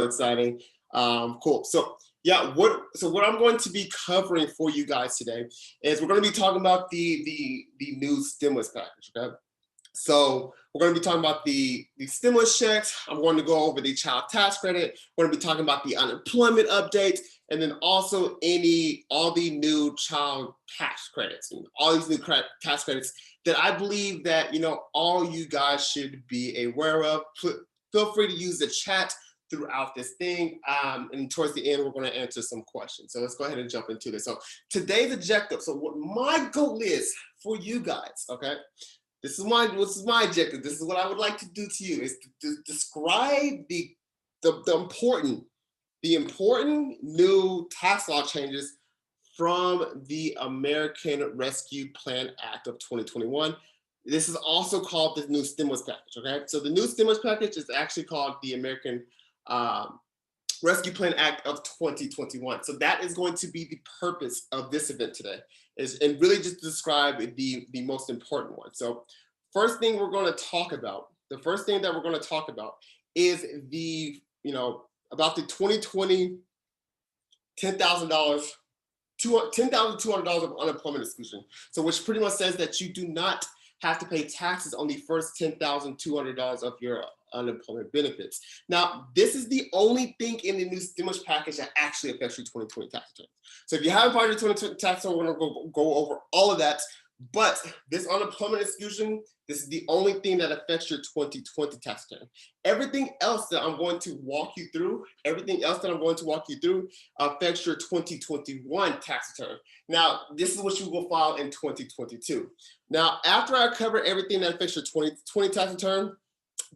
exciting. Cool. So yeah, what I'm going to be covering for you guys today is we're going to be talking about the new stimulus package. Okay. So we're going to be talking about the stimulus checks. I'm going to go over the child tax credit. We're going to be talking about the unemployment update, and then also all the new child tax credits and all these new tax credits that I believe that all you guys should be aware of. Feel free to use the chat throughout this thing, and towards the end we're going to answer some questions. So let's go ahead and jump into this. So today's objective. So what my goal is for you guys, okay? This is my objective. This is what I would like to do to you, is to describe the important new tax law changes from the American Rescue Plan Act of 2021. This is also called the new stimulus package. Okay, so the new stimulus package is actually called the American Rescue Plan Act of 2021. So that is going to be the purpose of this event today, and really just describe the most important one. So first thing we're going to talk about, is about the 2020 $10,200 of unemployment exclusion. So which pretty much says that you do not have to pay taxes on the first $10,200 of your unemployment benefits. Now, this is the only thing in the new stimulus package that actually affects your 2020 tax return. So if you haven't filed your 2020 tax return, we're going to go over all of that. But this unemployment exclusion, this is the only thing that affects your 2020 tax return. Everything else that I'm going to walk you through, affects your 2021 tax return. Now, this is what you will file in 2022. Now, after I cover everything that affects your 2020 tax return,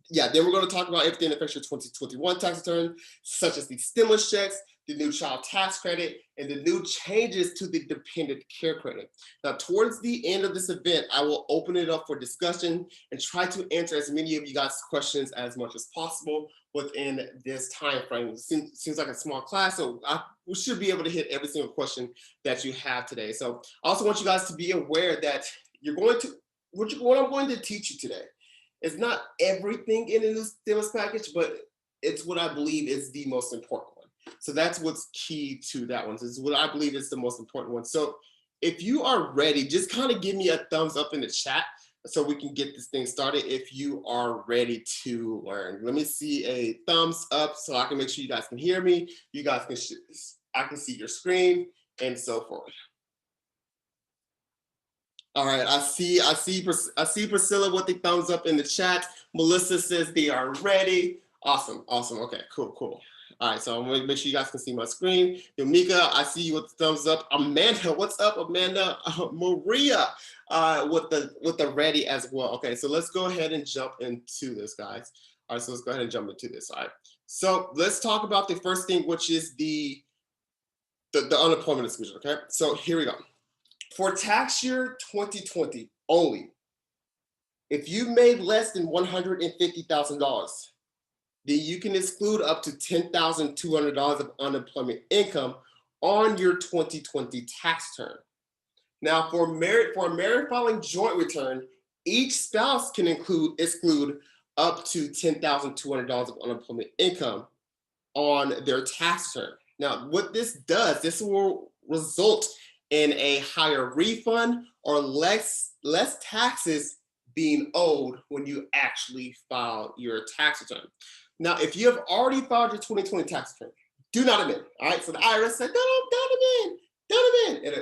then we're going to talk about everything that affects your 2021 tax return, such as the stimulus checks, the new child tax credit, and the new changes to the dependent care credit. Now, towards the end of this event, I will open it up for discussion and try to answer as many of you guys' questions as much as possible within this time frame. It seems like a small class, so we should be able to hit every single question that you have today. So I also want you guys to be aware that what I'm going to teach you today is not everything in the new stimulus package, but it's what I believe is the most important one. So that's what's key to that one. This is what I believe is the most important one. So if you are ready, just kind of give me a thumbs up in the chat so we can get this thing started if you are ready to learn. Let me see a thumbs up so I can make sure you guys can hear me. You guys can, I can see your screen and so forth. All right, I see Priscilla with the thumbs up in the chat. Melissa says they are ready. Awesome. Okay, cool. All right, so I'm gonna make sure you guys can see my screen. Yomika, I see you with the thumbs up. Amanda, what's up, Amanda? Maria, with the ready as well. Okay, so let's go ahead and jump into this, guys. All right, so let's go ahead and jump into this. All right, so let's talk about the first thing, which is the unemployment exclusion. Okay, so here we go. For tax year 2020 only, if you made less than $150,000, then you can exclude up to $10,200 of unemployment income on your 2020 tax return. Now, for a married filing joint return, each spouse can exclude up to $10,200 of unemployment income on their tax return. Now, what this does, this will result in a higher refund or less taxes being owed when you actually file your tax return. Now, if you have already filed your 2020 tax return, do not amend. All right, so the IRS said, don't amend.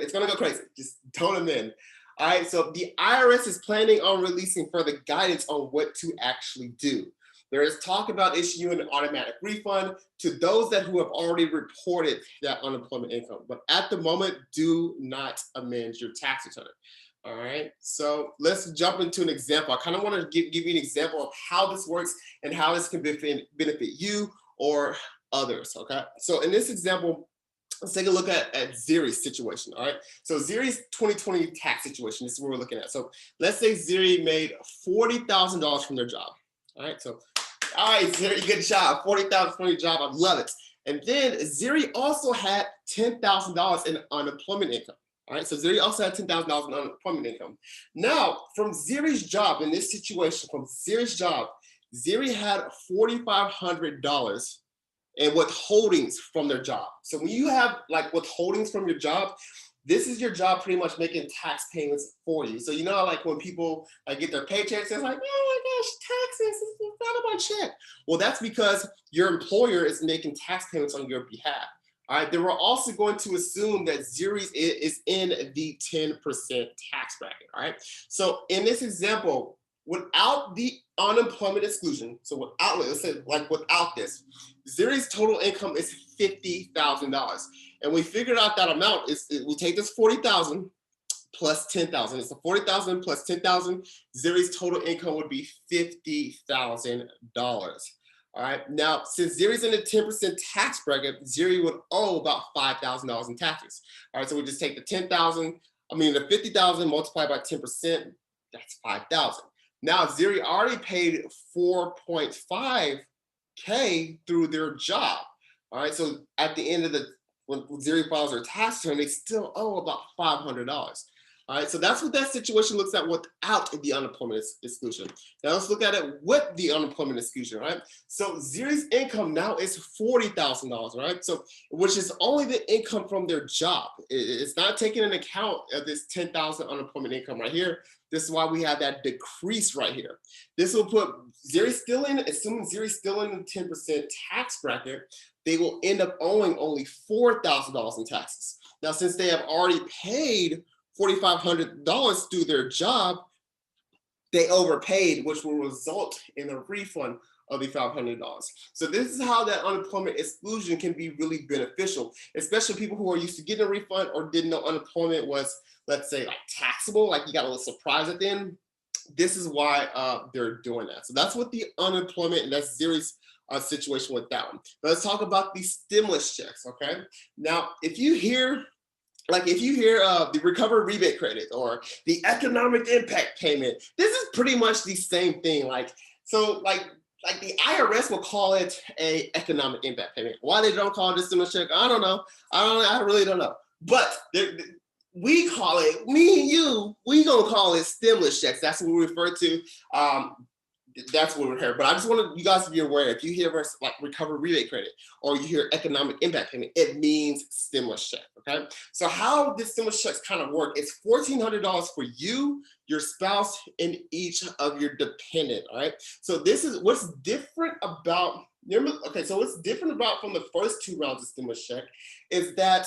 It's gonna go crazy. Just don't amend. All right, so the IRS is planning on releasing further guidance on what to actually do. There is talk about issuing an automatic refund to those who have already reported that unemployment income. But at the moment, do not amend your tax return. All right, so let's jump into an example. I kind of want to give you an example of how this works and how this can benefit you or others, okay? So in this example, let's take a look at Zuri's situation, all right? So Zuri's 2020 tax situation, this is what we're looking at. So let's say Zuri made $40,000 from their job, all right? So, all right, Zuri, good job, $40,000 from your job, I love it. And then Zuri also had $10,000 in unemployment income. All right, so Zuri also had $10,000 in unemployment income. Now, from Zuri's job, in this situation, from Zuri's job, Zuri had $4,500 and withholdings from their job. So when you have like withholdings from your job, this is your job pretty much making tax payments for you. So you know, like when people like get their paychecks, it's like, oh my gosh, taxes, it's not on my check. Well, that's because your employer is making tax payments on your behalf. All right, then we're also going to assume that Zuri is in the 10% tax bracket. All right, so in this example, without the unemployment exclusion, so without, let's say like without this, Zuri's total income is $50,000. And we figured out that amount is, we take this 40,000 plus 10,000. It's a 40,000 plus 10,000. Zuri's total income would be $50,000. All right. Now, since Zuri's in the 10% tax bracket, Zuri would owe about $5,000 in taxes. All right. So we just take the 10,000, the 50,000 multiplied by 10%, that's 5,000. Now, Zuri already paid 4.5K through their job. All right. So at the end of when Zuri files their tax return, they still owe about $500. All right, so that's what that situation looks at without the unemployment exclusion. Now let's look at it with the unemployment exclusion, right? So Zuri's income now is $40,000, right? So, which is only the income from their job. It's not taking into account of this 10,000 unemployment income right here. This is why we have that decrease right here. This will put Zuri still in, assuming Zuri's still in the 10% tax bracket, they will end up owing only $4,000 in taxes. Now, since they have already paid $4,500 through their job, they overpaid, which will result in a refund of the $500. So this is how that unemployment exclusion can be really beneficial, especially people who are used to getting a refund or didn't know unemployment was, let's say, like taxable, like you got a little surprise at the end. This is why they're doing that. So that's what the unemployment, and that's Zuri's situation with that one. Now let's talk about the stimulus checks, okay? Now, if you hear the recovery rebate credit or the economic impact payment, this is pretty much the same thing. Like the IRS will call it a economic impact payment. Why they don't call it a stimulus check, I don't know. I really don't know. But we call it, me and you, we gonna call it stimulus checks. That's what we refer to. That's what we're here. But I just wanted you guys to be aware, if you hear like recovery rebate credit or you hear economic impact payment, it means stimulus check, okay? So how this stimulus checks kind of work, it's $1,400 for you, your spouse, and each of your dependent, all right? So this is what's different about, so what's different about from the first two rounds of stimulus check is that,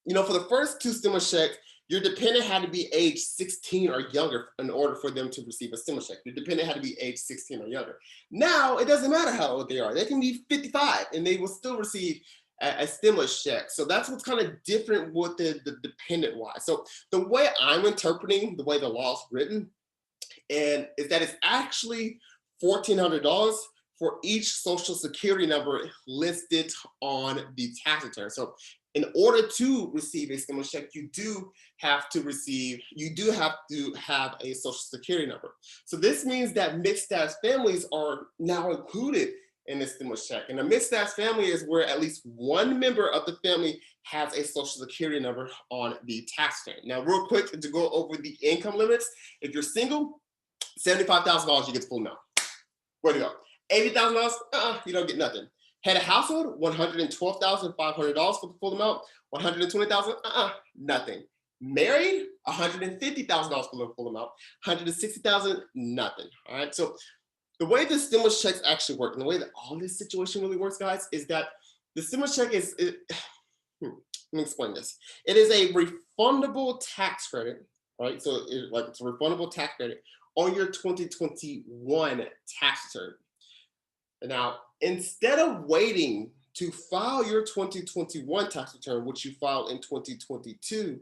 for the first two stimulus checks, your dependent had to be age 16 or younger in order for them to receive a stimulus check. Your dependent had to be age 16 or younger. Now, it doesn't matter how old they are. They can be 55 and they will still receive a stimulus check. So that's what's kind of different with the dependent wise. So the way I'm interpreting the way the law is written is that it's actually $1,400 for each social security number listed on the tax return. So in order to receive a stimulus check, you do have to have a social security number. So this means that mixed status families are now included in the stimulus check. And a mixed status family is where at least one member of the family has a social security number on the tax return. Now, real quick to go over the income limits. If you're single, $75,000, you get the full amount. Where to go? $80,000, you don't get nothing. Head of household, $112,500 for the full amount. $120,000, nothing. Married, $150,000 for the full amount. $160,000, nothing. All right. So the way the stimulus checks actually work, and the way that all this situation really works, guys, is that the stimulus check let me explain this. It is a refundable tax credit, right? So it's a refundable tax credit on your 2021 tax return. Now, instead of waiting to file your 2021 tax return, which you filed in 2022,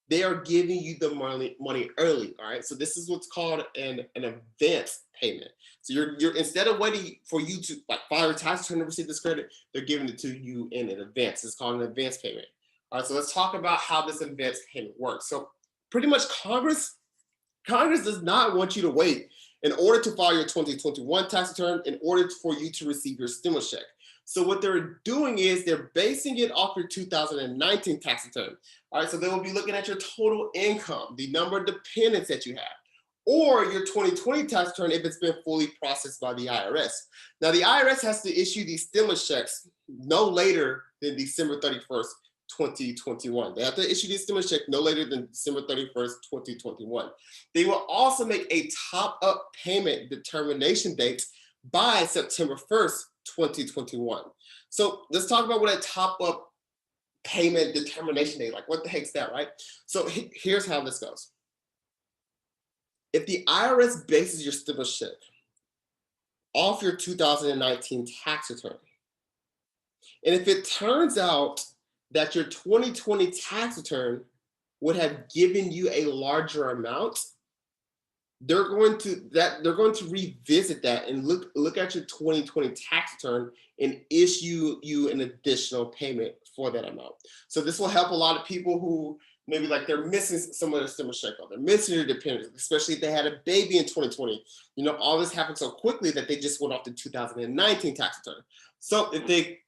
they are giving you the money early, all right? So this is what's called an advance payment. So you're instead of waiting for you to file your tax return to receive this credit, they're giving it to you in advance. It's called an advance payment. All right, so let's talk about how this advance payment works. So pretty much Congress does not want you to wait in order to file your 2021 tax return in order for you to receive your stimulus check. So what they're doing is they're basing it off your 2019 tax return. All right, so they will be looking at your total income, the number of dependents that you have, or your 2020 tax return if it's been fully processed by the IRS. Now, the IRS has to issue these stimulus checks no later than December 31st, 2021. They have to issue these stimulus checks no later than December 31st, 2021. They will also make a top-up payment determination date by September 1st, 2021. So let's talk about what a top-up payment determination date, like what the heck's that, right? So here's how this goes. If the IRS bases your stimulus check off your 2019 tax return, and if it turns out that your 2020 tax return would have given you a larger amount, they're going to revisit that and look at your 2020 tax return and issue you an additional payment for that amount. So this will help a lot of people who maybe like they're missing some of their stimulus check, or they're missing their dependents, especially if they had a baby in 2020. You know, all this happened so quickly that they just went off the 2019 tax return. So if they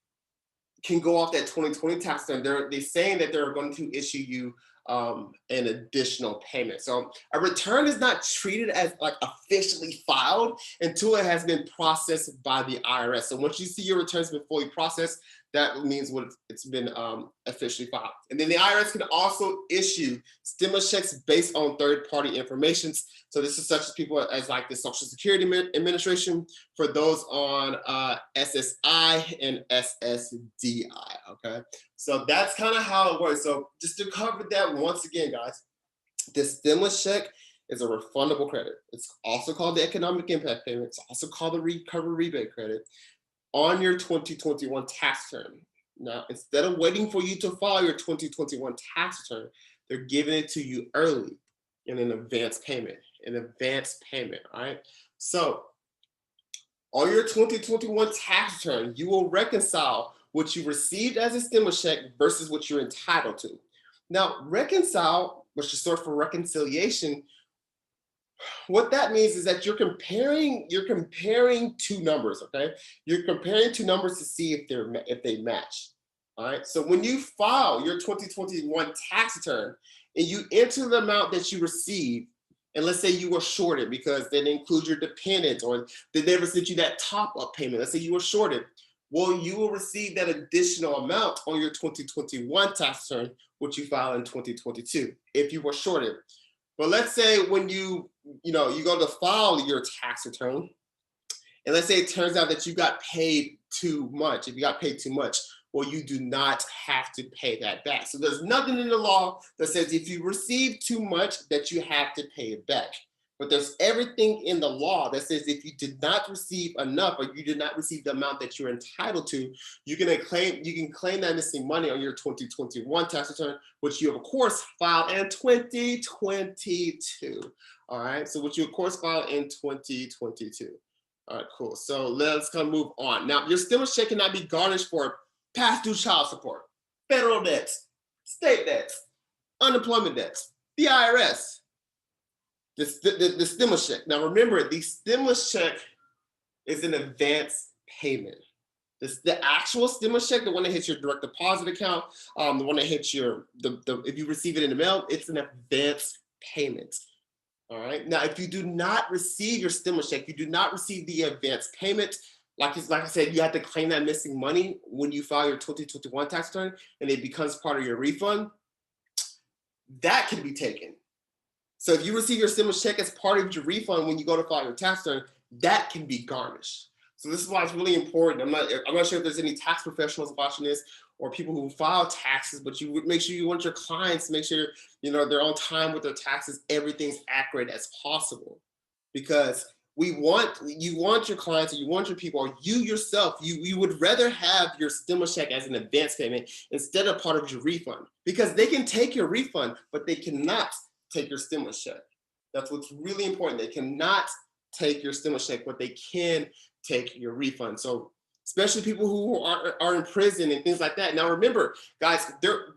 can go off that 2020 tax return, they're saying that they're going to issue you an additional payment. So a return is not treated as like officially filed until it has been processed by the IRS. So once you see your returns been fully processed, that means it's been officially filed. And then the IRS can also issue stimulus checks based on third-party information. So this is such as people as like the Social Security Administration, for those on SSI and SSDI, okay? So that's kind of how it works. So just to cover that once again, guys, the stimulus check is a refundable credit. It's also called the economic impact payment. It's also called the recovery rebate credit on your 2021 tax return. Now, instead of waiting for you to file your 2021 tax return, they're giving it to you early in an advance payment, all right? So on your 2021 tax return, you will reconcile what you received as a stimulus check versus what you're entitled to. Now, reconcile, which is short for reconciliation, what that means is that you're comparing two numbers, okay? You're comparing two numbers to see if they match, all right? So when you file your 2021 tax return and you enter the amount that you received, and let's say you were shorted because they didn't include your dependent, or they never sent you that top-up payment. Let's say you were shorted. Well, you will receive that additional amount on your 2021 tax return, which you file in 2022, if you were shorted. But let's say when you go to file your tax return, and let's say it turns out that you got paid too much. If you got paid too much, well, you do not have to pay that back. So there's nothing in the law that says if you receive too much that you have to pay it back. But there's everything in the law that says if you did not receive enough, or you did not receive the amount that you're entitled to, you can claim that missing money on your 2021 tax return, which you of course filed in 2022. All right, so which you of course filed in 2022. All right, cool. So let's kind of move on. Now, your stimulus check cannot be garnished for past due child support, federal debts, state debts, unemployment debts, the IRS. The stimulus check. Now remember, the stimulus check is an advance payment. The actual stimulus check, the one that hits your direct deposit account, the one that hits your, if you receive it in the mail, it's an advance payment. All right. Now, if you do not receive your stimulus check, you do not receive the advance payment, like I said, you have to claim that missing money when you file your 2021 tax return, and it becomes part of your refund. That can be taken. So if you receive your stimulus check as part of your refund when you go to file your tax return, that can be garnished. So this is why it's really important. I'm not sure if there's any tax professionals watching this or people who file taxes, but you would make sure you want your clients to make sure they're on time with their taxes, everything's accurate as possible. Because you want your clients, or you want your people, or you yourself, you would rather have your stimulus check as an advance payment instead of part of your refund. Because they can take your refund, but they cannot take your stimulus check. That's what's really important. They cannot take your stimulus check, but they can take your refund. So especially people who are in prison and things like that. Now remember, guys, they're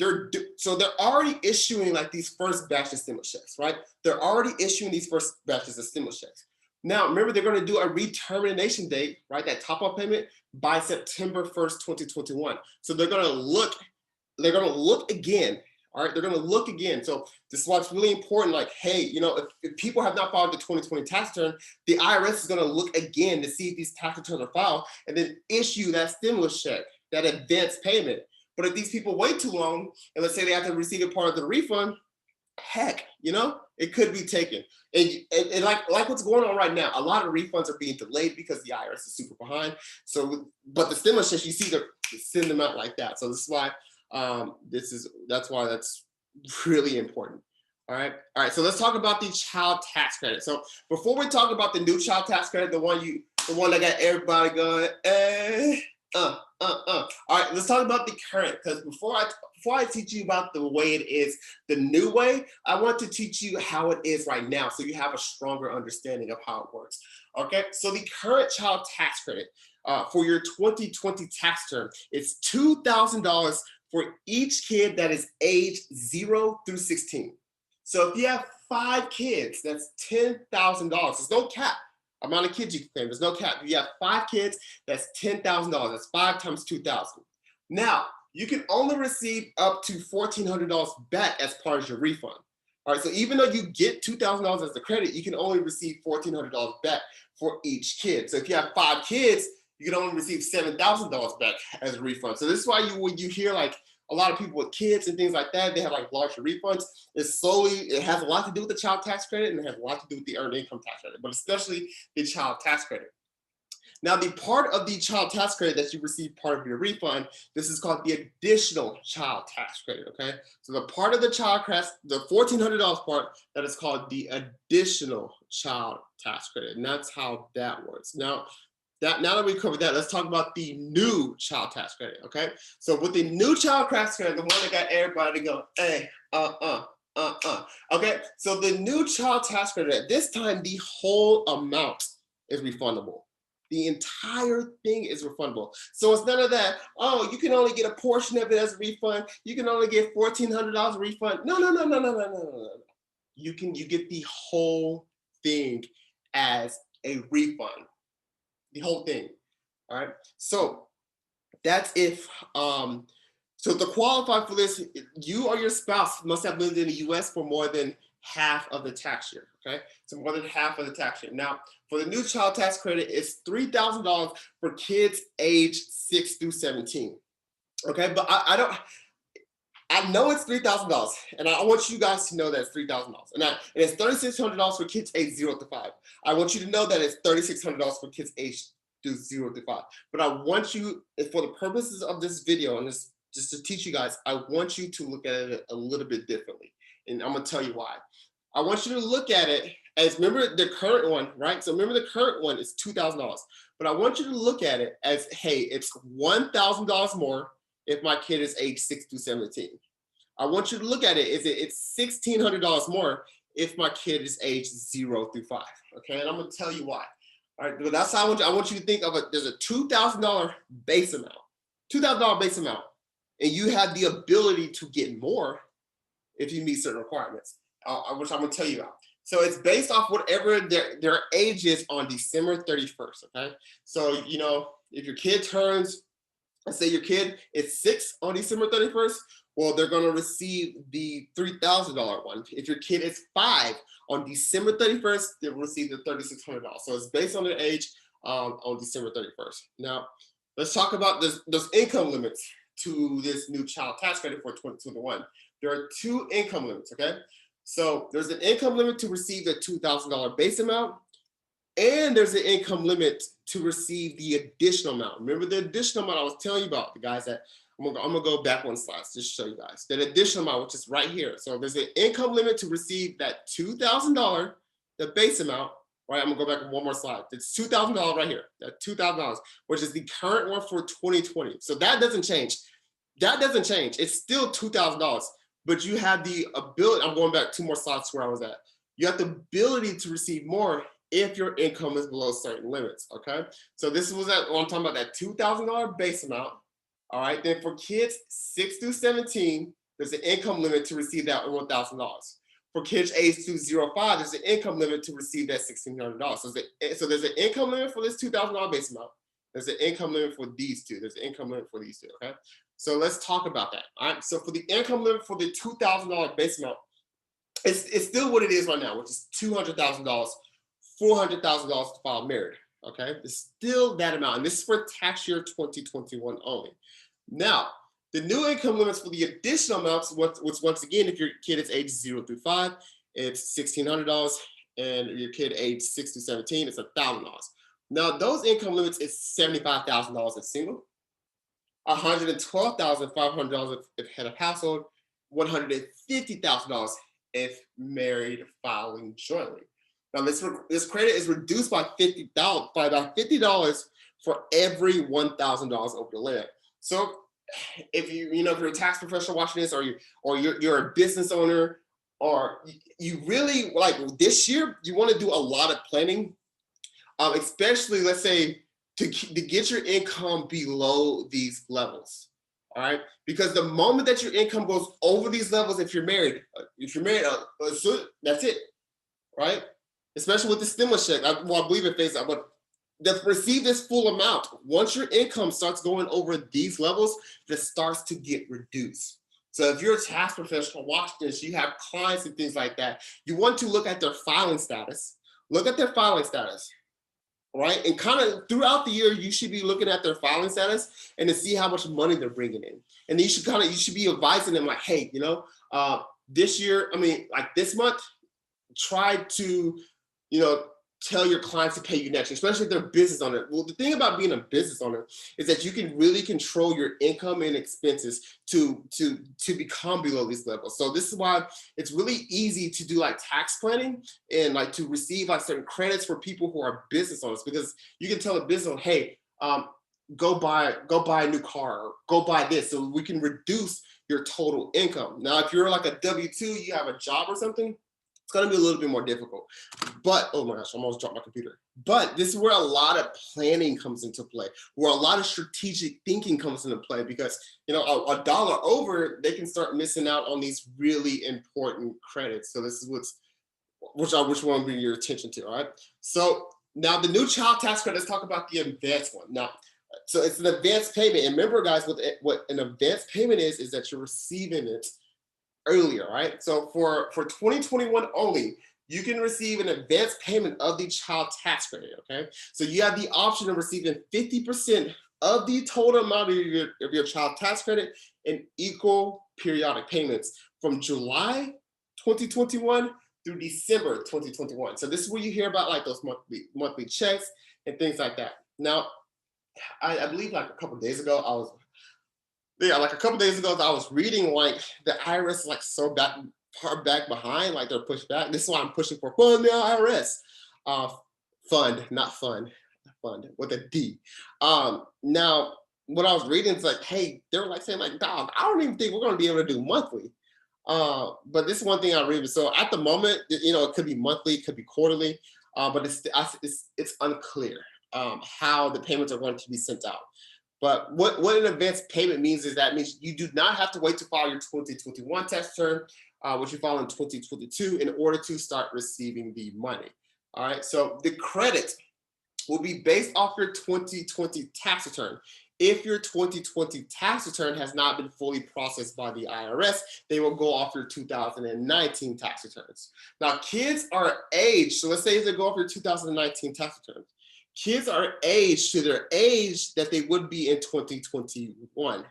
already issuing like these first batch of stimulus checks, right? They're already issuing these first batches of stimulus checks. Now remember, they're going to do a retermination date, right? That top-up payment by September 1st, 2021. So they're going to look again. All right, they're going to look again. So this is why it's really important. Like, hey, you know, if people have not filed the 2020 tax return, the IRS is going to look again to see if these tax returns are filed and then issue that stimulus check, that advance payment. But if these people wait too long, and let's say they have to receive a part of the refund, heck, you know, it could be taken. And like what's going on right now, a lot of refunds are being delayed because the IRS is super behind. So, but the stimulus checks, you see, they send them out like that. So this is why that's why that's really important. All right. So let's talk about the child tax credit. So before we talk about the new child tax credit, the one that got everybody going, all right, let's talk about the current, because before I teach you about the way it is, the new way, I want to teach you how it is right now, so you have a stronger understanding of how it works. Okay, so the current child tax credit for your 2020 tax term is $2,000 for each kid that is age 0 through 16. So if you have 5 kids, that's $10,000. There's no cap amount of kids you can claim. There's no cap. If you have 5 kids, that's $10,000. That's 5 times 2,000. Now, you can only receive up to $1,400 back as part of your refund. All right, so even though you get $2,000 as the credit, you can only receive $1,400 back for each kid. So if you have 5 kids, you can only receive $7,000 back as a refund. So this is why when you hear like a lot of people with kids and things like that, they have like larger refunds. It has a lot to do with the child tax credit, and it has a lot to do with the earned income tax credit, but especially the child tax credit. Now, the part of the child tax credit that you receive part of your refund, this is called the additional child tax credit, okay? So the part of the the $1,400 part, that is called the additional child tax credit, and that's how that works. Now that we covered that, let's talk about the new child tax credit, okay? So with the new child tax credit, the one that got everybody to go, hey, okay? So the new child tax credit, at this time, the whole amount is refundable. The entire thing is refundable. So it's none of that, oh, you can only get a portion of it as a refund. You can only get $1,400 refund. No. You get the whole thing as a refund. The whole thing. All right. So that's if so to qualify for this, you or your spouse must have lived in the US for more than half of the tax year. Okay. So more than half of the tax year. Now, for the new child tax credit, it's $3,000 for kids age 6 through 17. Okay, but I know it's $3,000, and I want you guys to know that it's $3,000. And it's $3,600 for kids age 0 to 5. I want you to know that it's $3,600 for kids age 0 to 5. But I want you, for the purposes of this video and this, just to teach you guys, I want you to look at it a little bit differently. And I'm gonna tell you why. I want you to look at it as, remember the current one, right? So remember the current one is $2,000. But I want you to look at it as, hey, it's $1,000 more if my kid is age 6 through 17. I want you to look at it as it's $1,600 more if my kid is age 0 through 5. Okay, and I'm gonna tell you why. All right, but that's how I want you to think of it. There's a $2,000 base amount, $2,000 base amount, and you have the ability to get more if you meet certain requirements, which I'm gonna tell you about. So it's based off whatever their age is on December 31st. Okay, so you know, if your kid turns, let's say your kid is 6 on December 31st, well, they're gonna receive the $3,000 one. If your kid is 5 on December 31st, they'll receive the $3,600. So it's based on their age on December 31st. Now, let's talk about those income limits to this new child tax credit for 2021. There are 2 income limits, okay? So there's an income limit to receive the $2,000 base amount, and there's an income limit to receive the additional amount. Remember the additional amount I was telling you about, the guys that, I'm gonna go back 1 slide just to show you guys. That additional amount, which is right here. So there's an income limit to receive that $2,000, the base amount, right? I'm gonna go back 1 more slide. It's $2,000 right here, that $2,000, which is the current one for 2020. So that doesn't change. That doesn't change. It's still $2,000, but you have the ability, I'm going back 2 more slides to where I was at. You have the ability to receive more if your income is below certain limits, okay? So this was that, I'm talking about that $2,000 base amount. All right, then for kids 6 through 17, there's an income limit to receive that $1,000. For kids age 2 0 5, there's an income limit to receive that $1,600. So there's an income limit for this $2,000 base amount. There's an income limit for these two. There's an income limit for these two, okay? So let's talk about that, all right? So for the income limit for the $2,000 base amount, it's still what it is right now, which is $200,000, $400,000 to file married, okay? It's still that amount, and this is for tax year 2021 only. Now, the new income limits for the additional amounts, which once again, if your kid is age 0 through 5, it's $1,600, and your kid age 6 to 17, it's $1,000. Now, those income limits is $75,000 if single, $112,500 if head of household, $150,000 if married filing jointly. Now, this credit is reduced by about $50 for every $1,000 over the limit. So, if you're a tax professional watching this, or you're a business owner, or you really like this year, you want to do a lot of planning, especially let's say to get your income below these levels. All right, because the moment that your income goes over these levels, if you're married, so that's it, right? Especially with the stimulus check, I believe it phased out, but to receive this full amount, once your income starts going over these levels, this starts to get reduced. So if you're a tax professional, watch this, you have clients and things like that, you want to look at their filing status. Look at their filing status, right? And kind of throughout the year, you should be looking at their filing status and to see how much money they're bringing in. And you should be advising them like, hey, this year, like this month, try to, tell your clients to pay you next, especially if they're a business owner. Well, the thing about being a business owner is that you can really control your income and expenses to become below these levels. So this is why it's really easy to do like tax planning and like to receive like certain credits for people who are business owners, because you can tell a business owner, hey, go buy a new car, or go buy this, so we can reduce your total income. Now, if you're like a W-2, you have a job or something, it's going to be a little bit more difficult. But, oh my gosh, I almost dropped my computer. But this is where a lot of planning comes into play, where a lot of strategic thinking comes into play, because, a dollar over, they can start missing out on these really important credits. So this is which I want to bring your attention to, all right? So now the new child tax credit, let's talk about the advanced one. Now, so it's an advanced payment. And remember, guys, what an advanced payment is that you're receiving it earlier, right? So for 2021 only, you can receive an advance payment of the child tax credit, okay? So you have the option of receiving 50% of the total amount of your child tax credit in equal periodic payments from July 2021 through December 2021. So this is where you hear about like those monthly checks and things like that. Now, I believe like a couple of days ago, I was reading like the IRS like so far back behind, like they're pushed back. This is why I'm pushing for fund now IRS. Fund, not fund, fund with a D. Now, what I was reading is like, hey, they were like saying like, dog, I don't even think we're gonna be able to do monthly. But this is one thing I read. So at the moment, it could be monthly, it could be quarterly, but it's unclear how the payments are going to be sent out. But what an advance payment means is that it means you do not have to wait to file your 2021 tax return, which you file in 2022, in order to start receiving the money. All right, so the credit will be based off your 2020 tax return. If your 2020 tax return has not been fully processed by the IRS, they will go off your 2019 tax returns. Now, kids are aged, so let's say they go off your 2019 tax returns. Kids are aged to their age that they would be in 2021. All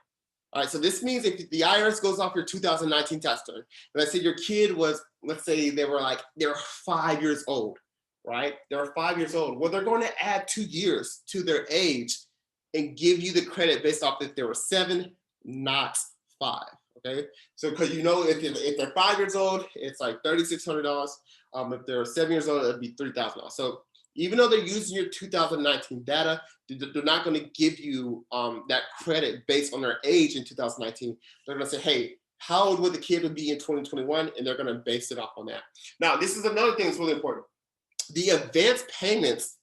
right, so this means if the IRS goes off your 2019 tax return, let's say your kid was, let's say they're 5 years old, right? They're 5 years old. Well, they're going to add 2 years to their age and give you the credit based off if they were 7, not 5. Okay, so because if they're 5 years old, it's like $3,600. If they're 7 years old, it'd be $3,000. So even though they're using your 2019 data, they're not going to give you that credit based on their age in 2019. They're going to say, hey, how old would the kid be in 2021? And they're going to base it off on that. Now, this is another thing that's really important. The advance payments,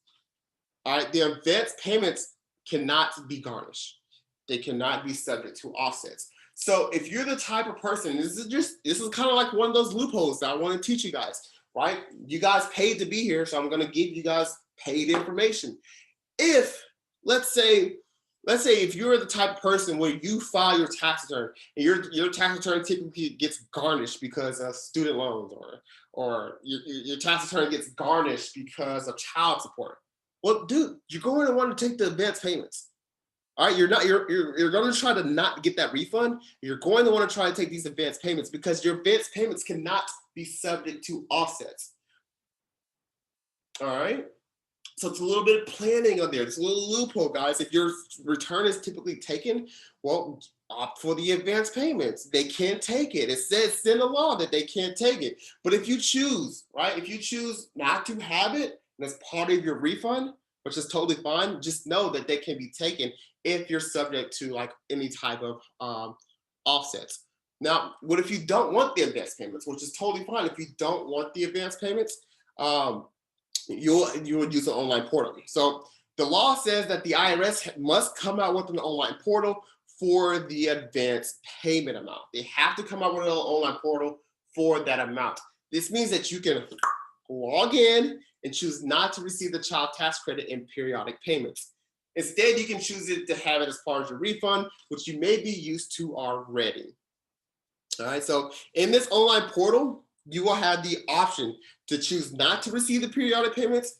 all right, the advance payments cannot be garnished. They cannot be subject to offsets. So if you're the type of person, this is kind of like one of those loopholes that I want to teach you guys. Right? You guys paid to be here, so I'm going to give you guys paid information. If let's say if you're the type of person where you file your tax return and your tax return typically gets garnished because of student loans, or your tax return gets garnished because of child support. Well, dude, you're going to want to take the advance payments. All right, you're going to try to not get that refund. You're going to want to try to take these advance payments because your advance payments cannot be subject to offsets. All right. So it's a little bit of planning on there. It's a little loophole, guys. If your return is typically taken, well, opt for the advance payments. They can't take it. It says in the law that they can't take it. But if you choose, right, if you choose not to have it, and as part of your refund, which is totally fine, just know that they can be taken if you're subject to like any type of offsets. Now, what if you don't want the advance payments, which is totally fine. If you don't want the advance payments, you would use an online portal. So the law says that the IRS must come out with an online portal for the advance payment amount. They have to come out with an online portal for that amount. This means that you can log in and choose not to receive the child tax credit in periodic payments. Instead, you can choose it to have it as part of your refund, which you may be used to already. All right, so in this online portal, you will have the option to choose not to receive the periodic payments.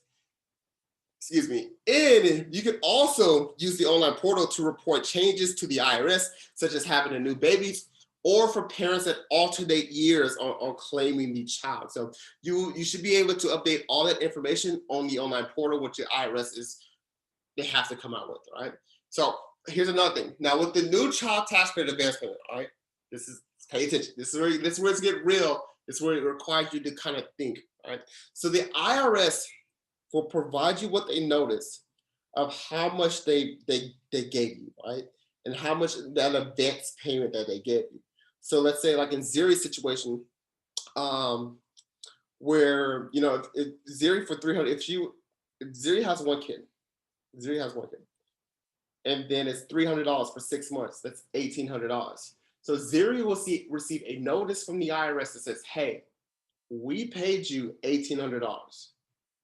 Excuse me. And you can also use the online portal to report changes to the IRS, such as having a new baby, or for parents that alternate years on claiming the child. So you should be able to update all that information on the online portal, which the IRS they have to come out with, all right? So here's another thing. Now with the new child tax credit advance payment, all right, pay attention. This is where it's get real. This is where it requires you to kind of think, all right? So the IRS will provide you with a notice of how much they gave you, right? And how much that advance payment that they gave you. So let's say like in Zuri's situation, where, you know, if Zuri for 300, if Zuri has one kid, and then it's $300 for 6 months, that's $1,800. So Zuri will receive a notice from the IRS that says, hey, we paid you $1,800.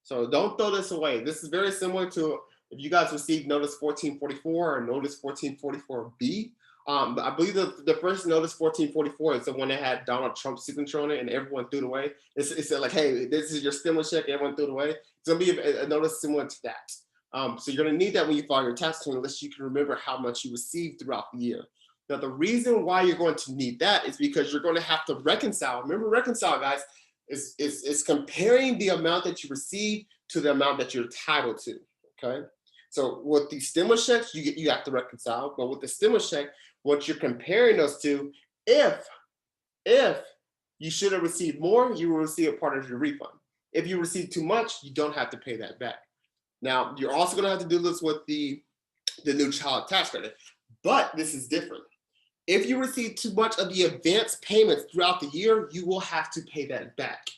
So don't throw this away. This is very similar to if you guys received notice 1444 or notice 1444B. I believe the first notice 1444 is the one that had Donald Trump's signature on it and everyone threw it away. It said like, hey, this is your stimulus check, everyone threw it away. It's gonna be a notice similar to that. So you're gonna need that when you file your tax return, unless you can remember how much you received throughout the year. Now, the reason why you're going to need that is because you're going to have to reconcile. Remember, reconcile, guys, is comparing the amount that you receive to the amount that you're entitled to, okay? So with the stimulus checks, you have to reconcile, but with the stimulus check, what you're comparing those to, if you should have received more, you will receive a part of your refund. If you receive too much, you don't have to pay that back. Now, you're also gonna have to do this with the new child tax credit, but this is different. If you receive too much of the advance payments throughout the year, you will have to pay that back.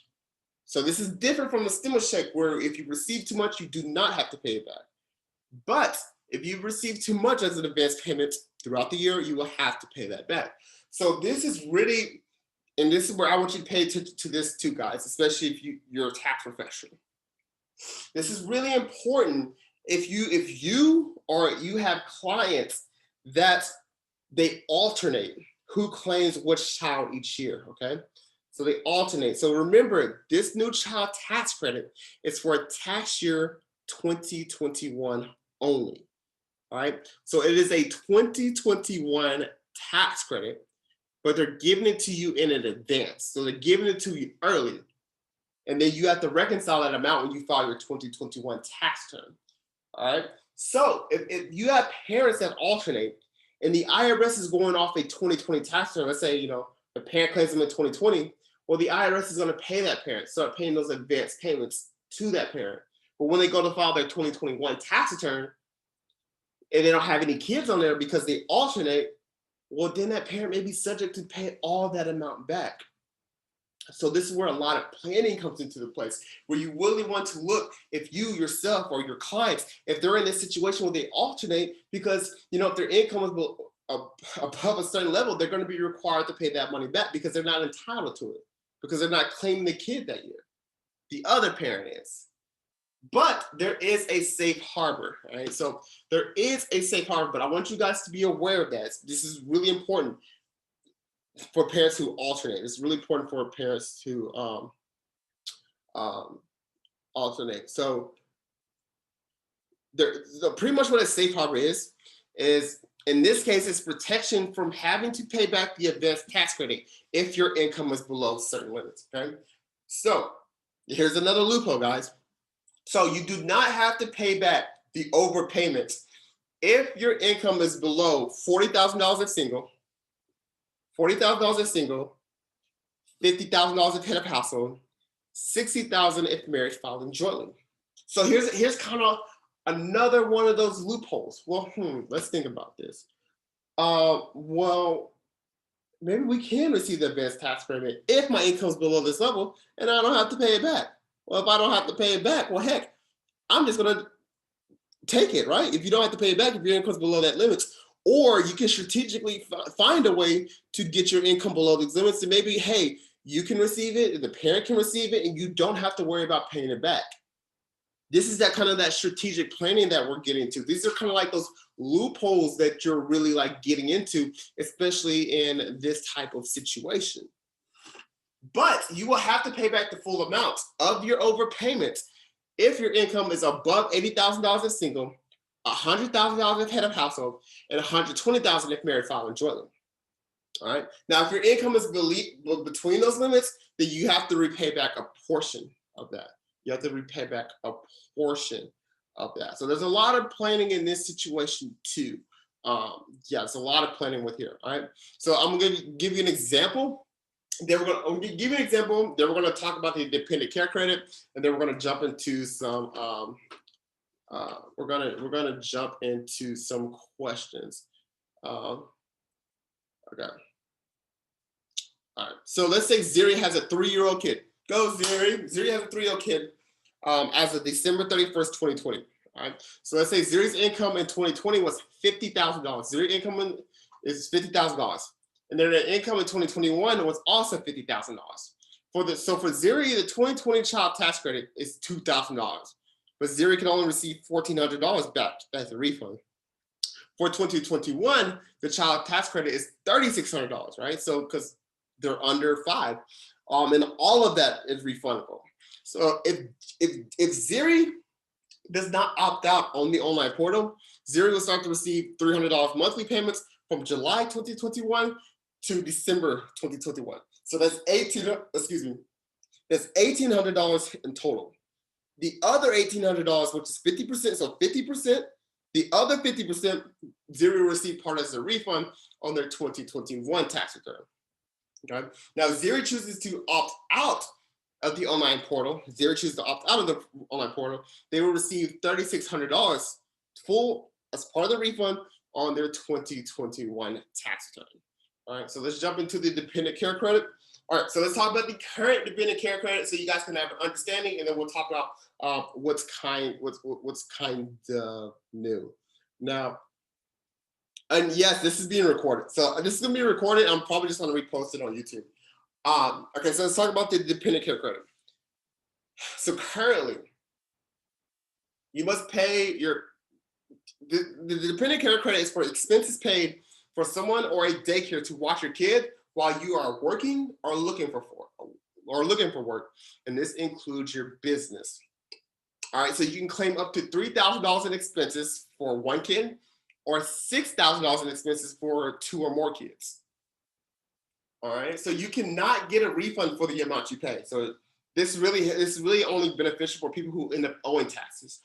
So this is different from the stimulus check where if you receive too much, you do not have to pay it back. But if you receive too much as an advance payment throughout the year, you will have to pay that back. So this is really, and this is where I want you to pay attention to this too, guys, especially if you're a tax professional. This is really important if you have clients that they alternate who claims which child each year, okay? So they alternate. So remember, this new child tax credit is for tax year 2021 only, all right? So it is a 2021 tax credit, but they're giving it to you in advance. So they're giving it to you early. And then you have to reconcile that amount when you file your 2021 tax return, all right? So if you have parents that alternate, and the IRS is going off a 2020 tax return, let's say, you know, the parent claims them in 2020, well, the IRS is going to pay that parent, start paying those advance payments to that parent. But when they go to file their 2021 tax return, and they don't have any kids on there because they alternate, well, then that parent may be subject to pay all that amount back. So this is where a lot of planning comes into the place, where you really want to look if you yourself or your clients, if they're in this situation where they alternate, because, you know, if their income is above a certain level, they're going to be required to pay that money back because they're not entitled to it, because they're not claiming the kid that year. The other parent is. But there is a safe harbor, right? So there is a safe harbor, but I want you guys to be aware of that. This is really important for parents who alternate. It's really important for parents to alternate. So pretty much what a safe harbor is in this case, it's protection from having to pay back the advanced tax credit if your income is below certain limits, okay? So here's another loophole, guys. So you do not have to pay back the overpayments if your income is below $40,000 if single, $40,000 if single, $50,000 if head of household, $60,000 if marriage filed jointly. So here's kind of another one of those loopholes. Well, let's think about this. Well, maybe we can receive the advanced tax credit if my income's below this level and I don't have to pay it back. Well, if I don't have to pay it back, well, heck, I'm just gonna take it, right? If you don't have to pay it back, if your income's below that limit, or you can strategically find a way to get your income below these limits, and maybe, hey, you can receive it, the parent can receive it, and you don't have to worry about paying it back. This is that kind of that strategic planning that we're getting to. These are kind of like those loopholes that you're really like getting into, especially in this type of situation. But you will have to pay back the full amount of your overpayment if your income is above $80,000 if single, $100,000 if head of household, and $120,000 if married filing jointly. All right. Now, if your income is between those limits, then you have to repay back a portion of that. You have to repay back a portion of that. So there's a lot of planning in this situation too. Yeah, it's a lot of planning with here. All right. So I'm going to give you an example. Then we're going to give you an example. Then we're going to talk about the dependent care credit, and then we're going to jump into some. We're gonna jump into some questions. Okay. All right. So let's say Zuri has a 3-year-old kid. Go Zuri. Zuri has a 3-year-old kid as of December 31st, 2020. All right. So let's say Zuri's income in 2020 was $50,000. Zuri's income is $50,000. And then the income in 2021 was also $50,000. So for Zuri, the 2020 child tax credit is $2,000. But Zuri can only receive $1,400 back as a refund. For 2021, the child tax credit is $3,600, right? So because they're under 5, and all of that is refundable. So if Zuri does not opt out on the online portal, Zuri will start to receive $300 monthly payments from July 2021 to December 2021. So that's $1,800 in total. The other $1,800, which is 50%, so 50%, the other 50%, Zuri will receive part as a refund on their 2021 tax return. Okay. Now, Zuri chooses to opt out of the online portal. Zuri chooses to opt out of the online portal. They will receive $3,600 full as part of the refund on their 2021 tax return. All right. So let's jump into the dependent care credit. All right. So let's talk about the current dependent care credit, so you guys can have an understanding, and then we'll talk about what's kind of new. Now, and yes, this is being recorded. So this is gonna be recorded. I'm probably just gonna repost it on YouTube. Okay, so let's talk about the dependent care credit. So currently, you must pay the dependent care credit is for expenses paid for someone or a daycare to watch your kid while you are working or looking for work, and this includes your business. All right, so you can claim up to $3,000 in expenses for one kid, or $6,000 in expenses for 2 or more kids. All right, so you cannot get a refund for the amount you pay. So this is really only beneficial for people who end up owing taxes,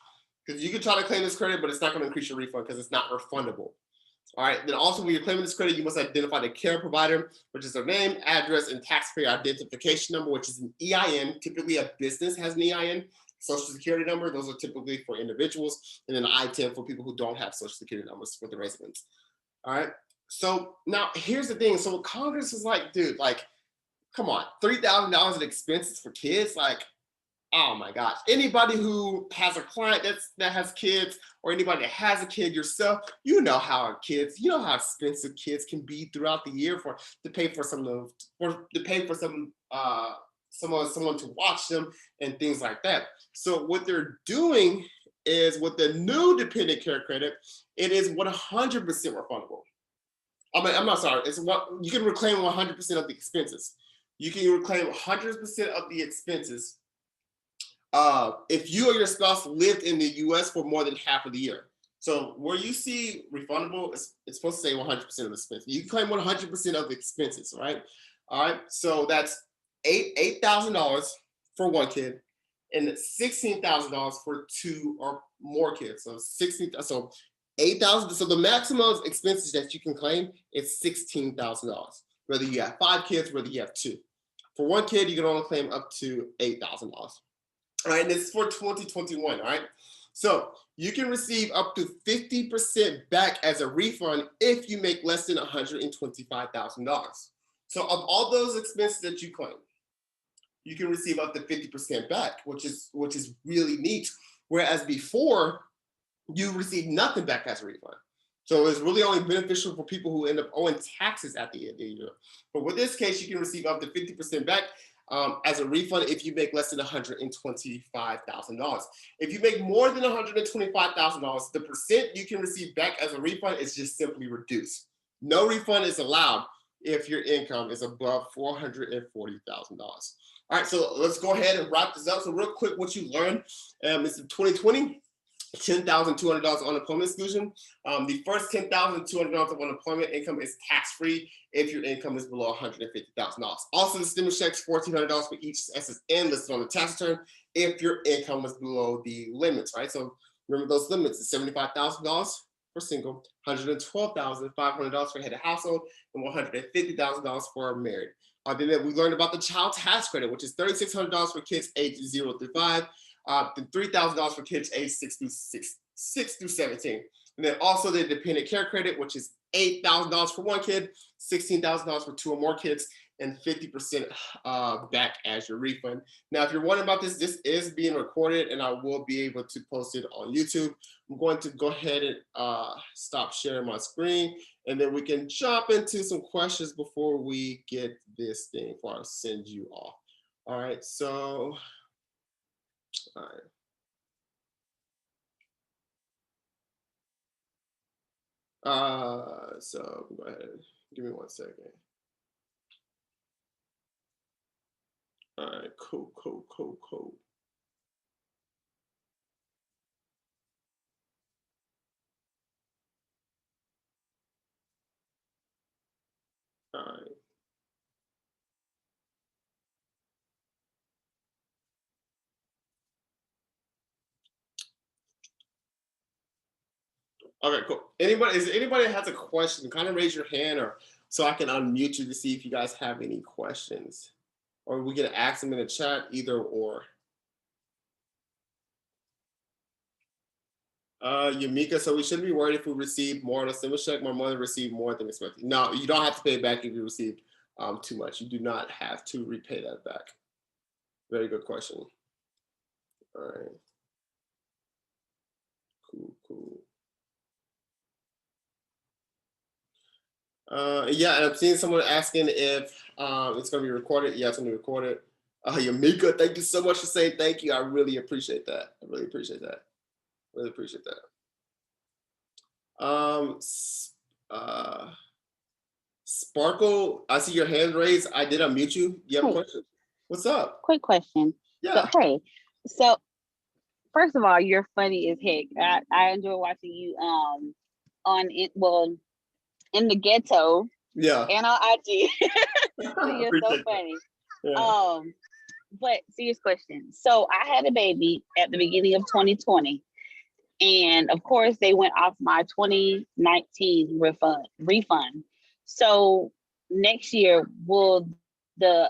because you can try to claim this credit, but it's not going to increase your refund because it's not refundable. All right, then also when you're claiming this credit, you must identify the care provider, which is their name, address, and taxpayer identification number, which is an EIN. Typically, a business has an EIN. Social security number, those are typically for individuals, and then an ITIN for people who don't have social security numbers for the residents. All right. So now here's the thing. So Congress is like, dude, like, come on, $3,000 in expenses for kids, like, oh my gosh. Anybody who has a client that has kids, or anybody that has a kid yourself, you know how expensive kids can be throughout the year to pay for some someone to watch them and things like that. So what they're doing is with the new dependent care credit, it is 100% refundable. I'm not sorry. It's what you can reclaim 100% of the expenses. You can reclaim 100% of the expenses if you or your spouse lived in the U.S. for more than half of the year. So where you see refundable, it's supposed to say 100% of the expenses. You can claim 100% of the expenses, right? All right. So that's $8,000 for one kid, and $16,000 for two or more kids. So 16. So 8,000. So the maximum expenses that you can claim is $16,000. Whether you have 5 kids, whether you have 2. For one kid, you can only claim up to $8,000. All right, and this is for 2021. All right, so you can receive up to 50% back as a refund if you make less than $125,000. So of all those expenses that you claim, you can receive up to 50% back, which is really neat. Whereas before, you receive nothing back as a refund. So it's really only beneficial for people who end up owing taxes at the end of the year. But with this case, you can receive up to 50% back as a refund if you make less than $125,000. If you make more than $125,000, the percent you can receive back as a refund is just simply reduced. No refund is allowed if your income is above $440,000. All right, so let's go ahead and wrap this up. So real quick, what you learned is in 2020, $10,200 unemployment exclusion. The first $10,200 of unemployment income is tax-free if your income is below $150,000. Also, the stimulus checks, $1,400 for each SSN listed on the tax return if your income was below the limits, right? So remember those limits, is $75,000 for single, $112,500 for head of household, and $150,000 for married. Then we learned about the child tax credit, which is $3,600 for kids aged 0 through 5. Then $3,000 for kids aged 6 through 17. And then also the dependent care credit, which is $8,000 for one kid, $16,000 for 2 or more kids, and 50% back as your refund. Now, if you're wondering about this, this is being recorded and I will be able to post it on YouTube. I'm going to go ahead and stop sharing my screen, and then we can jump into some questions before we get this thing, before I send you off. All right, so, all right. So go ahead, give me 1 second. All right, cool. All right. Okay, cool. Anybody has a question, kind of raise your hand, or so I can unmute you to see if you guys have any questions, or we can ask them in the chat, either or. Yamika, so we shouldn't be worried if we receive more on a stimulus check. My mother received more than expected. No, you don't have to pay it back if you received too much. You do not have to repay that back. Very good question. All right. Cool. Yeah, and I'm seeing someone asking if it's going to be recorded. Yeah, it's going to be recorded. Yamika, thank you so much for saying thank you. I really appreciate that. Really appreciate that. Sparkle, I see your hand raised. I did unmute you. You have a question? What's up? Quick question. Yeah. So, hey, so first of all, you're funny as heck. I enjoy watching you on it. Well, in the ghetto. Yeah. And on IG. So you're so funny. Yeah. But serious question. So I had a baby at the beginning of 2020. And of course, they went off my 2019 refund. So next year, will the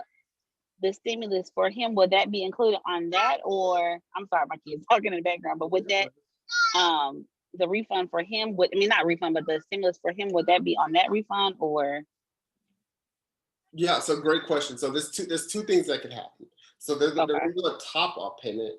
stimulus for him, will that be included on that? Or I'm sorry, my kids talking in the background, but with that, the refund for him, not refund, but the stimulus for him, would that be on that refund or? Yeah, so great question. So there's two things that could happen. So they're going to do a top-up payment.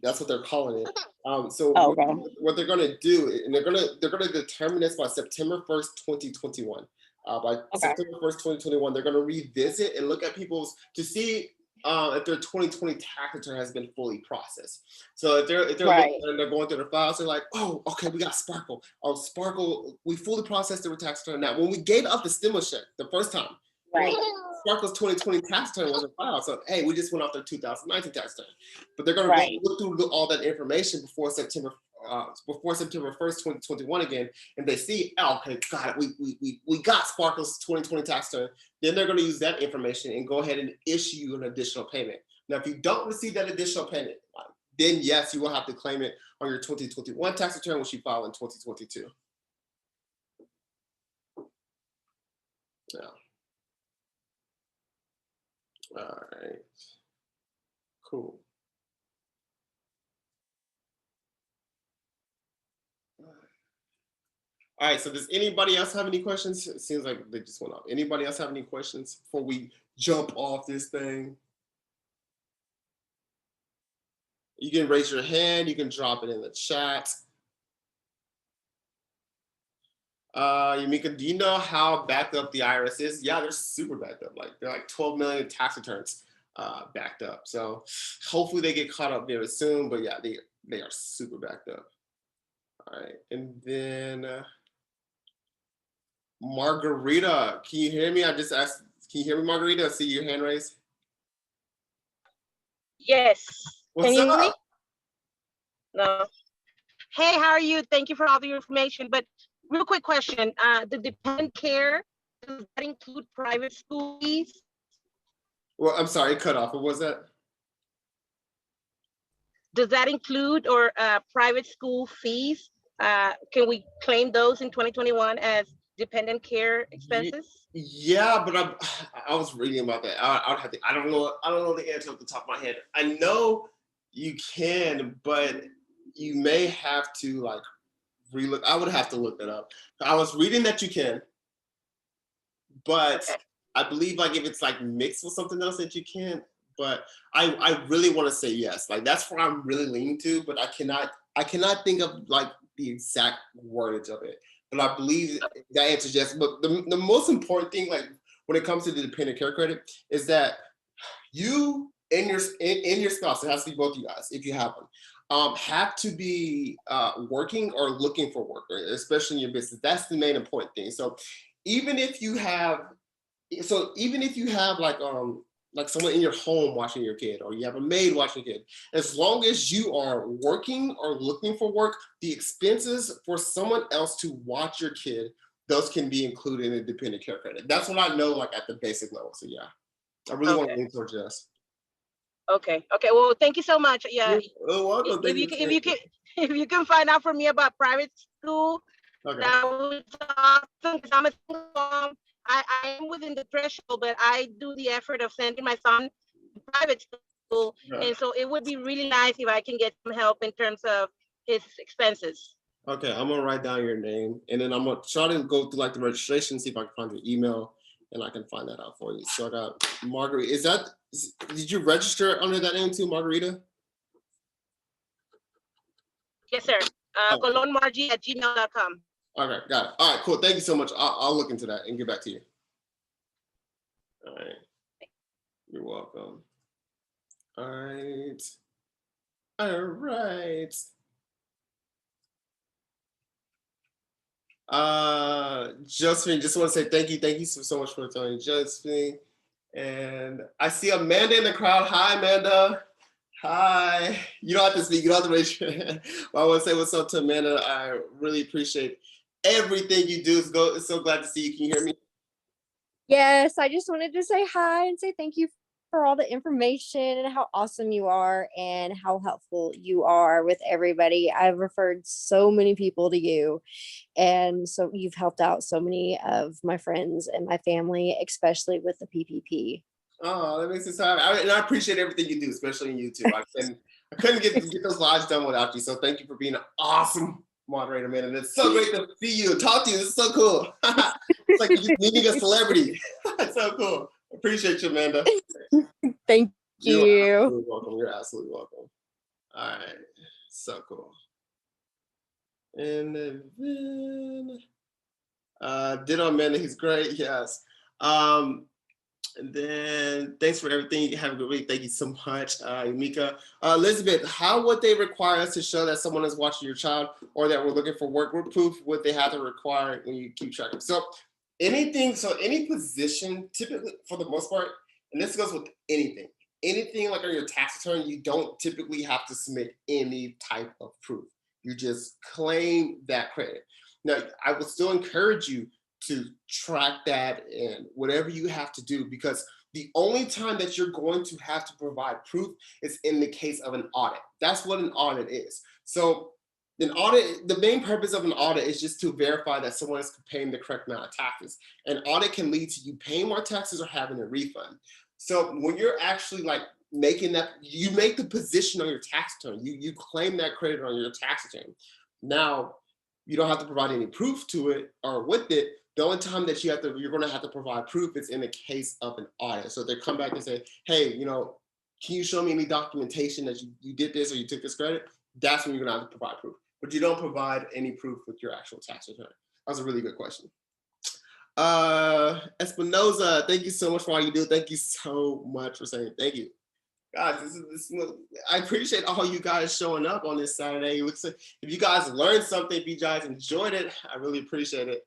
That's what they're calling it. What they're going to do, and they're going to determine this by September 1st, 2021. By September 1st, 2021, they're going to revisit and look at to see if their 2020 tax return has been fully processed. So if they're Right. looking and they're going through their files, they're like, oh, okay, we got Sparkle. Oh, Sparkle, we fully processed their tax return. Now, when we gave up the stimulus check the first time, Right. Sparkle's 2020 tax return wasn't filed. So, hey, we just went off their 2019 tax return. But they're going to Right. go look through all that information before September 1st, 2021 again, and they see, oh, okay, got it, we got Sparkle's 2020 tax return. Then they're going to use that information and go ahead and issue you an additional payment. Now, if you don't receive that additional payment, then yes, you will have to claim it on your 2021 tax return, which you file in 2022. Yeah. All right. Cool. All right, so does anybody else have any questions? It seems like they just went off. Anybody else have any questions before we jump off this thing? You can raise your hand, you can drop it in the chat. Yamika, do you know how backed up the IRS is? Yeah, they're super backed up. Like they're like 12 million tax returns backed up. So hopefully they get caught up very soon, but yeah, they are super backed up. All right, and then Margarita, can you hear me? I just asked, can you hear me, Margarita? I see your hand raised. Yes. What's Can you hear me? up? No. Hey, how are you? Thank you for all the information. But real quick question, the dependent care, does that include private school fees? Well, I'm sorry, it cut off. What was that? Does that include or private school fees? Can we claim those in 2021 as dependent care expenses? Yeah, but I was reading about that. I would have to, I don't know the answer off the top of my head. I know you can, but you may have to like relook. I would have to look that up. I was reading that you can, but Okay. I believe like if it's like mixed with something else that you can't. But I really want to say yes. Like that's where I'm really leaning to, but I cannot think of like the exact wordage of it. But I believe that answers yes. But the most important thing, like when it comes to the dependent care credit, is that you and your spouse, it has to be both of you guys if you have one, have to be working or looking for work, especially in your business. That's the main important thing. So even if you have like someone in your home watching your kid, or you have a maid watching your kid, as long as you are working or looking for work, the expenses for someone else to watch your kid, those can be included in the dependent care credit. That's what I know, like at the basic level. So yeah, I really want to lean towards yes. Okay. Well, thank you so much. Yeah. You're welcome. If you can find out for me about private school, Okay. that was awesome, because I'm a single mom. I am within the threshold, but I do the effort of sending my son to private school. Okay. And so it would be really nice if I can get some help in terms of his expenses. Okay, I'm gonna write down your name, and then I'm gonna try to go through like the registration, see if I can find your email, and I can find that out for you. So I got Margarita. Did you register under that name too, Margarita? Yes, sir. colonmargie@gmail.com. Okay, got it. All right, cool. Thank you so much. I'll look into that and get back to you. All right. You're welcome. All right. All right. Josephine, just want to say thank you. Thank you so much for telling Josephine. And I see Amanda in the crowd. Hi, Amanda. Hi. You don't have to speak. You don't have to raise your hand. But I want to say what's up to Amanda. I really appreciate everything you do. It's so glad to see you. Can you hear me? Yes, I just wanted to say hi and say thank you for all the information and how awesome you are and how helpful you are with everybody. I've referred so many people to you, and so you've helped out so many of my friends and my family, especially with the PPP. Oh, that makes me so happy. And I appreciate everything you do, especially in YouTube. I couldn't get those lives done without you. So thank you for being an awesome moderator, man. And it's so great to see you and talk to you. It's so cool. It's like you're meeting a celebrity. It's so cool. Appreciate you, Amanda. Thank you. You're absolutely welcome. You're absolutely welcome. All right. So cool. And then ditto Amanda, he's great. Yes. And then thanks for everything. You have a good week. Thank you so much, Yumika. Elizabeth, how would they require us to show that someone is watching your child or that we're looking for work proof? Would they have to require when you keep track of? So any position, typically for the most part, and this goes with anything like on your tax return, you don't typically have to submit any type of proof. You just claim that credit. Now, I would still encourage you to track that and whatever you have to do, because the only time that you're going to have to provide proof is in the case of an audit. That's what an audit is. So an audit, the main purpose of an audit is just to verify that someone is paying the correct amount of taxes. An audit can lead to you paying more taxes or having a refund. So when you're actually like making that, you make the position on your tax return, you claim that credit on your tax return. Now, you don't have to provide any proof to it or with it. The only time that you're going to have to provide proof is in the case of an audit. So they come back and say, hey, can you show me any documentation that you did this or you took this credit? That's when you're going to have to provide proof. But you don't provide any proof with your actual tax return. That was a really good question. Espinoza, thank you so much for all you do. Thank you so much for saying thank you. Guys, I appreciate all you guys showing up on this Saturday. It looks like if you guys learned something, if you guys enjoyed it, I really appreciate it.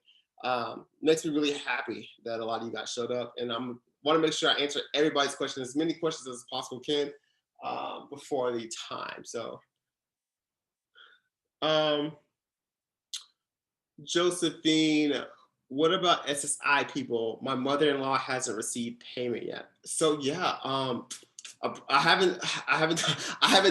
Makes me really happy that a lot of you guys showed up, and I want to make sure I answer everybody's questions, as many questions as possible can, before the time. So, Josephine, what about SSI people? My mother-in-law hasn't received payment yet. So yeah, I haven't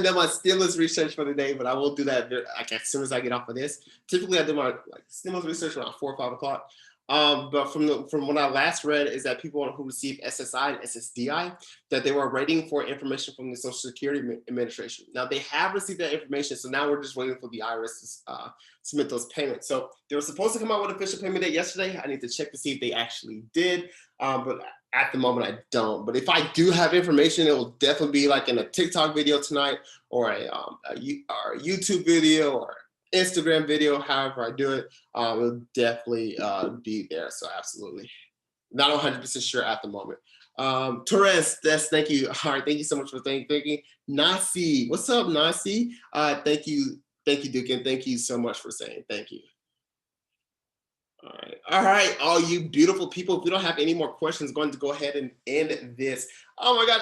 done my stimulus research for the day, but I will do that like as soon as I get off of this. Typically, I do my stimulus research around 4 or 5 o'clock. But from what I last read is that people who receive SSI and SSDI, that they were waiting for information from the Social Security Administration. Now they have received that information, so now we're just waiting for the IRS to submit those payments. So they were supposed to come out with official payment date yesterday. I need to check to see if they actually did, but at the moment I don't. But if I do have information, it will definitely be like in a TikTok video tonight, or a YouTube video, or Instagram video, however I do it, it'll definitely be there. So absolutely. Not 100% sure at the moment. Torres, thank you. All right, thank you so much for thinking. Nasi, what's up, Nasi? Thank you, Duke, and thank you so much for saying thank you. All right, all you beautiful people. If we don't have any more questions, I'm going to go ahead and end this. Oh my gosh,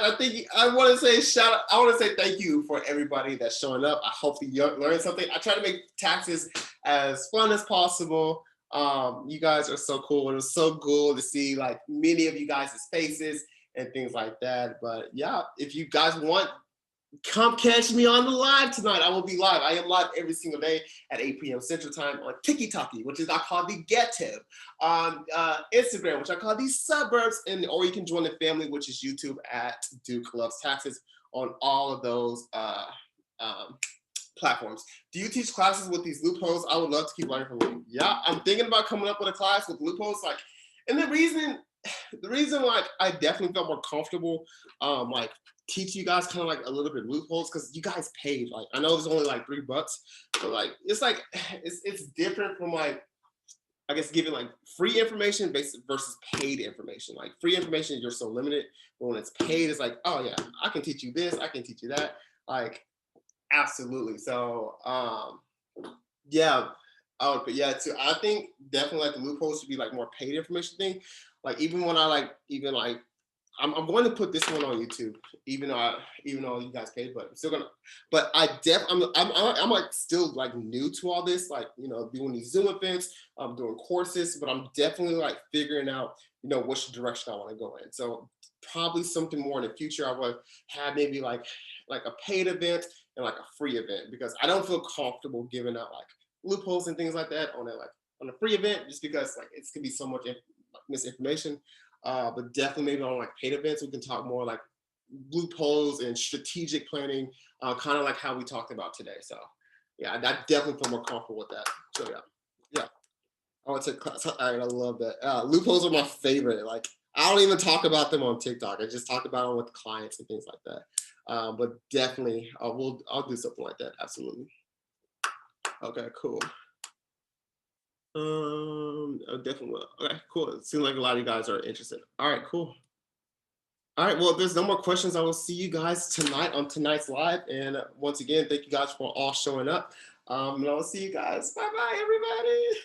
I want to say I want to say thank you for everybody that's showing up. I hope you learned something. I try to make taxes as fun as possible. You guys are so cool. It was so cool to see like many of you guys' faces and things like that. But yeah, if you guys want, come catch me on the live tonight. I will be live. I am live every single day at 8 p.m. Central Time on TikTok, which is I call the Ghetto, on Instagram, which I call the Suburbs, or you can join the family, which is YouTube at Duke Loves Taxes, on all of those platforms. Do you teach classes with these loopholes? I would love to keep learning from you. Yeah, I'm thinking about coming up with a class with loopholes. And the reason like I definitely felt more comfortable like teach you guys kind of like a little bit loopholes, because you guys paid. Like I know it's only like $3, but like it's different from like, I guess, giving like free information versus paid information. Like free information, you're so limited, but when it's paid, it's like, oh yeah, I can teach you this, I can teach you that. Like absolutely. So yeah. But yeah, too. I think definitely like the loopholes should be like more paid information thing. Like even when I'm going to put this one on YouTube, even though you guys paid, but I'm still gonna. But I'm like still like new to all this, like doing these Zoom events, I'm doing courses, but I'm definitely like figuring out which direction I want to go in. So probably something more in the future. I would have maybe like a paid event and like a free event, because I don't feel comfortable giving out like loopholes and things like that on a free event, just because like it's gonna be so much misinformation. But definitely maybe on like paid events, we can talk more like loopholes and strategic planning, kind of like how we talked about today. So yeah, I definitely feel more comfortable with that. So yeah. I want to class. I love that. Loopholes are my favorite. Like I don't even talk about them on TikTok. I just talk about them with clients and things like that. But definitely, I'll do something like that. Absolutely. Okay, cool. Definitely will. Okay, cool. It seems like a lot of you guys are interested. All right, cool. All right, well, if there's no more questions, I will see you guys tonight on tonight's live. And once again, thank you guys for all showing up. And I'll see you guys. Bye-bye, everybody.